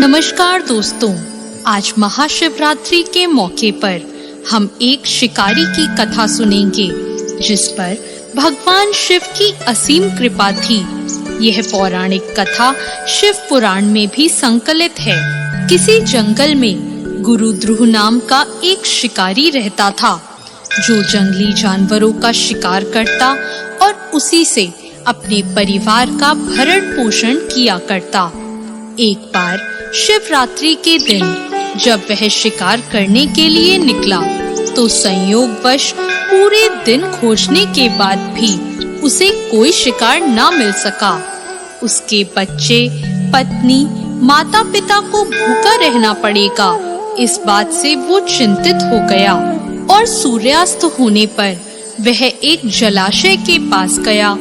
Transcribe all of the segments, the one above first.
नमस्कार दोस्तों, आज महाशिवरात्रि के मौके पर हम एक शिकारी की कथा सुनेंगे जिस पर भगवान शिव की असीम कृपा थी। यह पौराणिक कथा शिव पुराण में भी संकलित है। किसी जंगल में गुरु ध्रुव नाम का एक शिकारी रहता था जो जंगली जानवरों का शिकार करता और उसी से अपने परिवार का भरण पोषण किया करता। एक बार शिवरात्रि के दिन जब वह शिकार करने के लिए निकला तो संयोगवश पूरे दिन खोजने के बाद भी उसे कोई शिकार न मिल सका। उसके बच्चे, पत्नी, माता-पिता को भूखा रहना पड़ेगा, इस बात से वो चिंतित हो गया और सूर्यास्त होने पर वह एक जलाशय के पास गया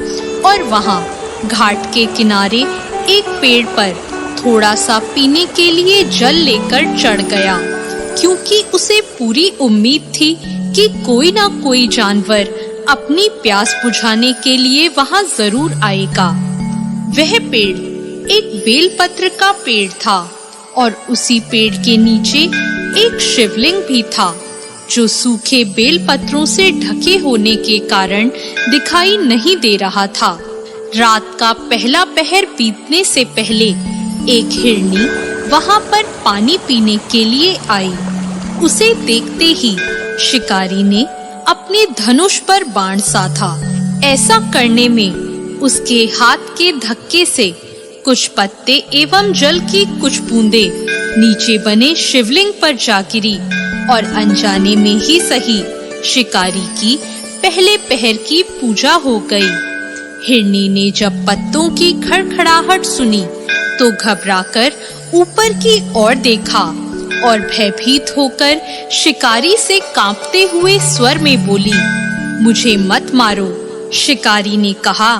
और वहां घाट के किनारे एक पेड़ पर थोड़ा सा पीने के लिए जल लेकर चढ़ गया, क्योंकि उसे पूरी उम्मीद थी कि कोई ना कोई जानवर अपनी प्यास बुझाने के लिए वहां जरूर आएगा। वह पेड़ एक बेलपत्र का पेड़ था और उसी पेड़ के नीचे एक शिवलिंग भी था जो सूखे बेलपत्रों से ढके होने के कारण दिखाई नहीं दे रहा था। रात का पहला पहर बीतने से पहले एक हिरनी वहां पर पानी पीने के लिए आई। उसे देखते ही शिकारी ने अपने धनुष पर बाण साधा। ऐसा करने में उसके हाथ के धक्के से कुछ पत्ते एवं जल की कुछ बूंदें नीचे बने शिवलिंग पर जा गिरी और अनजाने में ही सही शिकारी की पहले पहर की पूजा हो गई। हिरनी ने जब पत्तों की खड़खड़ाहट सुनी तो घबराकर ऊपर की ओर देखा और भयभीत होकर शिकारी से कांपते हुए स्वर में बोली, मुझे मत मारो। शिकारी ने कहा,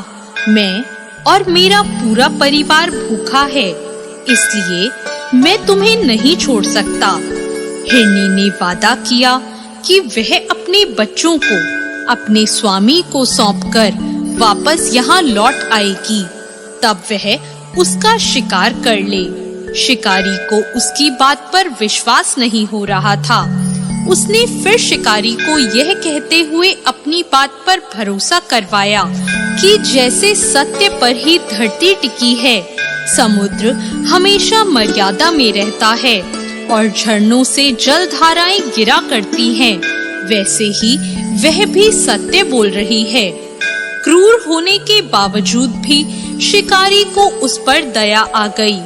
मैं और मेरा पूरा परिवार भूखा है, इसलिए मैं तुम्हें नहीं छोड़ सकता। हिरनी ने वादा किया कि वह अपने बच्चों को अपने स्वामी को सौंपकर वापस यहाँ लौट आएगी, तब वह उसका शिकार कर ले। शिकारी को उसकी बात पर विश्वास नहीं हो रहा था। उसने फिर शिकारी को यह कहते हुए अपनी बात पर भरोसा करवाया कि जैसे सत्य पर ही धरती टिकी है, समुद्र हमेशा मर्यादा में रहता है और झरनों से जल धाराएं गिरा करती हैं, वैसे ही वह भी सत्य बोल रही है। क्रूर होने के बावजूद भी शिकारी को उस पर दया आ गई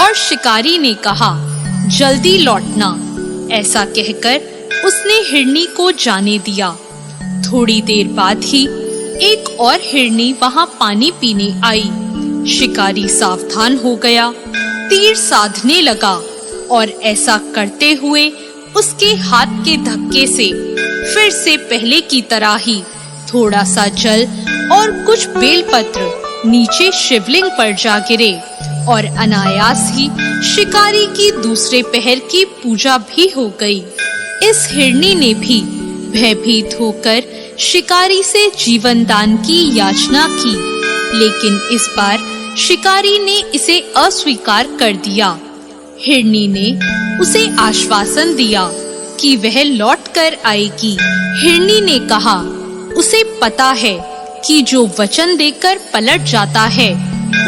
और शिकारी ने कहा, जल्दी लौटना। ऐसा कहकर उसने हिरनी को जाने दिया। थोड़ी देर बाद ही एक और हिरनी वहां पानी पीने आई। शिकारी सावधान हो गया, तीर साधने लगा और ऐसा करते हुए उसके हाथ के धक्के से फिर से पहले की तरह ही थोड़ा सा जल और कुछ बेलपत्र नीचे शिवलिंग पर जा गिरे और अनायास ही शिकारी की दूसरे पहर की पूजा भी हो गई। इस हिरनी ने भी भयभीत होकर शिकारी से जीवन दान की याचना की, लेकिन इस बार शिकारी ने इसे अस्वीकार कर दिया। हिरनी ने उसे आश्वासन दिया कि वह लौट कर आएगी। हिरनी ने कहा, उसे पता है कि जो वचन देकर पलट जाता है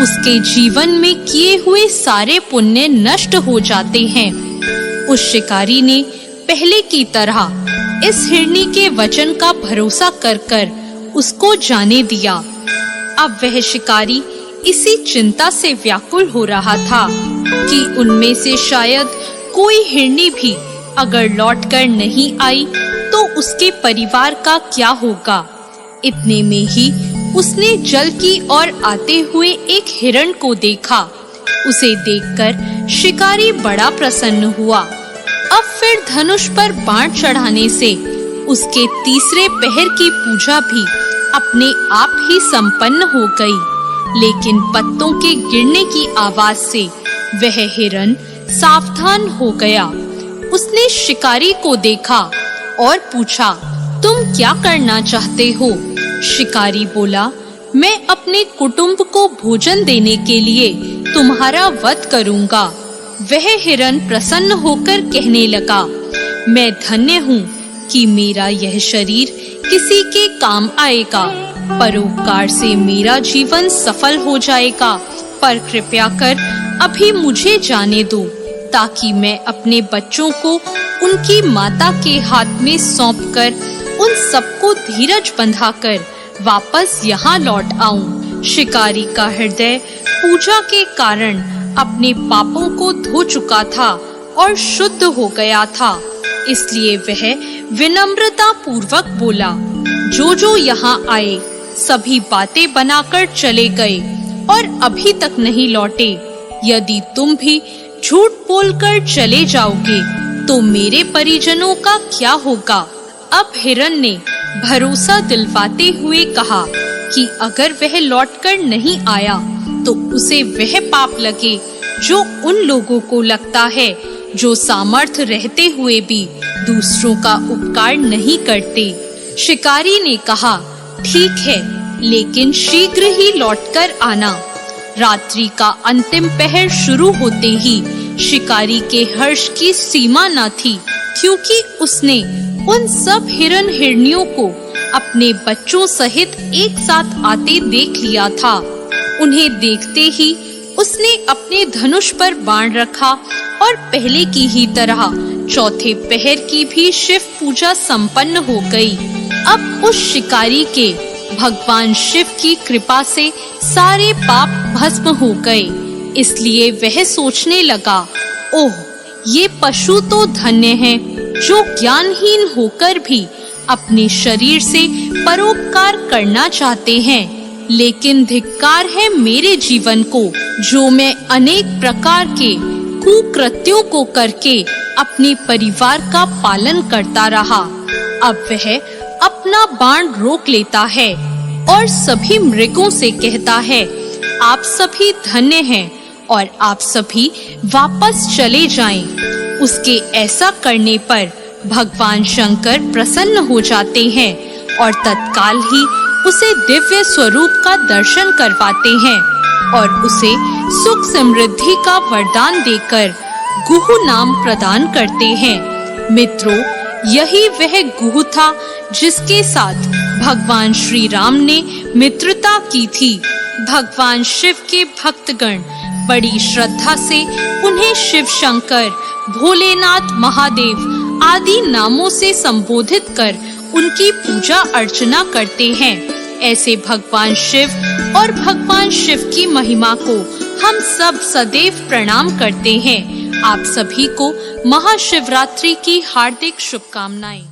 उसके जीवन में किए हुए सारे पुण्य नष्ट हो जाते हैं। उस शिकारी ने पहले की तरह इस हिरनी के वचन का भरोसा कर उसको जाने दिया। अब वह शिकारी इसी चिंता से व्याकुल हो रहा था कि उनमें से शायद कोई हिरनी भी अगर लौटकर नहीं आई तो उसके परिवार का क्या होगा। इतने में ही उसने जल की ओर आते हुए एक हिरण को देखा। उसे देखकर शिकारी बड़ा प्रसन्न हुआ। अब फिर धनुष पर बाण चढ़ाने से उसके तीसरे पहर की पूजा भी अपने आप ही संपन्न हो गई, लेकिन पत्तों के गिरने की आवाज से वह हिरण सावधान हो गया। उसने शिकारी को देखा और पूछा, तुम क्या करना चाहते हो? शिकारी बोला, मैं अपने कुटुंब को भोजन देने के लिए तुम्हारा वध करूंगा। वह हिरन प्रसन्न होकर कहने लगा, मैं धन्य हूँ कि मेरा यह शरीर किसी के काम आएगा। परोपकार से मेरा जीवन सफल हो जाएगा। पर कृपया कर अभी मुझे जाने दो, ताकि मैं अपने बच्चों को उनकी माता के हाथ में सौंपकर उन सबको धीरज बंधाकर वापस यहाँ लौट आऊं। शिकारी का हृदय पूजा के कारण अपने पापों को धो चुका था और शुद्ध हो गया था, इसलिए वह विनम्रता पूर्वक बोला, जो यहाँ आए सभी बातें बनाकर चले गए और अभी तक नहीं लौटे। यदि तुम भी झूठ बोलकर चले जाओगे तो मेरे परिजनों का क्या होगा? अब हिरन ने भरोसा दिलवाते हुए कहा कि अगर वह लौटकर नहीं आया तो उसे वह पाप लगे जो उन लोगों को लगता है जो सामर्थ्य रहते हुए भी दूसरों का उपकार नहीं करते। शिकारी ने कहा, ठीक है, लेकिन शीघ्र ही लौटकर आना। रात्रि का अंतिम पहर शुरू होते ही शिकारी के हर्ष की सीमा न थी, क्योंकि उसने उन सब हिरन हिरनियों को अपने बच्चों सहित एक साथ आते देख लिया था। उन्हें देखते ही उसने अपने धनुष पर बाण रखा और पहले की ही तरह चौथे पहर की भी शिव पूजा संपन्न हो गई। अब उस शिकारी के भगवान शिव की कृपा से सारे पाप भस्म हो गए, इसलिए वह सोचने लगा, ओह, ये पशु तो धन्य हैं, जो ज्ञानहीन होकर भी अपने शरीर से परोपकार करना चाहते हैं। लेकिन धिक्कार है मेरे जीवन को, जो मैं अनेक प्रकार के कुकृत्यों को करके अपने परिवार का पालन करता रहा। अब वह अपना बाण रोक लेता है और सभी मृगों से कहता है, आप सभी धन्य हैं और आप सभी वापस चले जाएं। उसके ऐसा करने पर भगवान शंकर प्रसन्न हो जाते हैं और तत्काल ही उसे दिव्य स्वरूप का दर्शन करवाते हैं और उसे सुख समृद्धि का वरदान देकर गुहु नाम प्रदान करते हैं। मित्रों, यही वह गुहु था जिसके साथ भगवान श्री राम ने मित्रता की थी। भगवान शिव के भक्तगण बड़ी श्रद्धा से उन्हें शिव शंकर, भोलेनाथ, महादेव आदि नामों से संबोधित कर उनकी पूजा अर्चना करते हैं। ऐसे भगवान शिव और भगवान शिव की महिमा को हम सब सदैव प्रणाम करते हैं। आप सभी को महाशिवरात्रि की हार्दिक शुभकामनाएं।